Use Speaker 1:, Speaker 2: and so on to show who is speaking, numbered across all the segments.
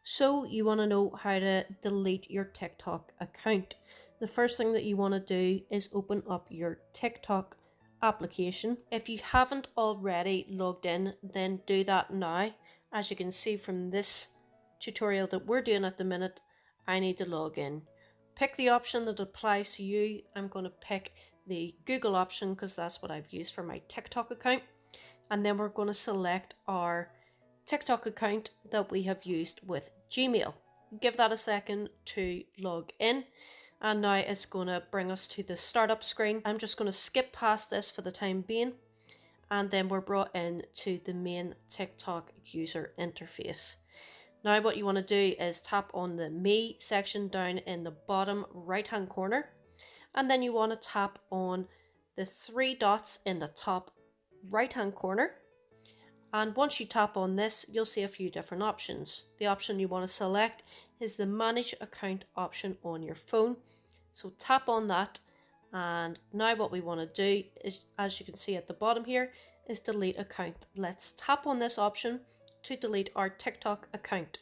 Speaker 1: So you want to know how to delete your TikTok account. The first thing that you want to do is open up your TikTok application. If you haven't already logged in, then do that now. As you can see from this tutorial that we're doing at the minute, I need to log in. Pick the option that applies to you. I'm going to pick the Google option because that's what I've used for my TikTok account. And then we're going to select our TikTok account that we have used with Gmail. Give that a second to log in, and now it's going to bring us to the startup screen. I'm just going to skip past this for the time being, and then we're brought in to the main TikTok user interface. Now what you want to do is tap on the Me section down in the bottom right hand corner, and then you want to tap on the three dots in the top right hand corner. And once you tap on this, you'll see a few different options. The option you want to select is the Manage Account option on your phone. So tap on that. And now what we want to do is, as you can see at the bottom here, is delete account. Let's tap on this option to delete our TikTok account.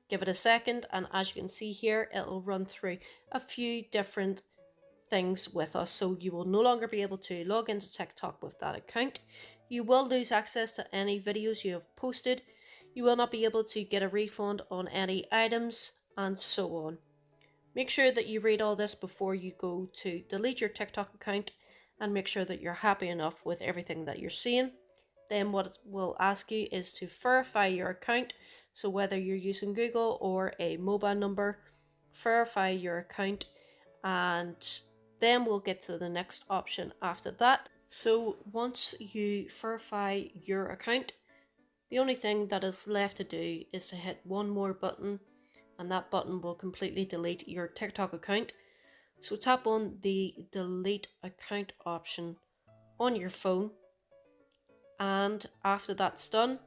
Speaker 1: Give it a second, and as you can see here, it'll run through a few different things with us. So you will no longer be able to log into TikTok with that account. You will lose access to any videos you have posted. You will not be able to get a refund on any items, and so on. Make sure that you read all this before you go to delete your TikTok account, and make sure that you're happy enough with everything that you're seeing. Then what it will ask you is to verify your account. So whether you're using Google or a mobile number, verify your account, and then we'll get to the next option after that. So once you verify your account, the only thing that is left to do is to hit one more button, and that button will completely delete your TikTok account. So tap on the Delete Account option on your phone, and after that's done,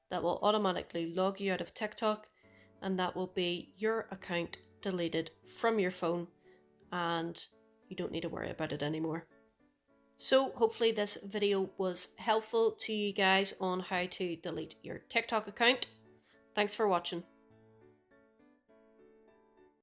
Speaker 1: that will automatically log you out of TikTok, and that will be your account deleted from your phone, and you don't need to worry about it anymore. So hopefully this video was helpful to you guys on how to delete your TikTok account. Thanks for watching.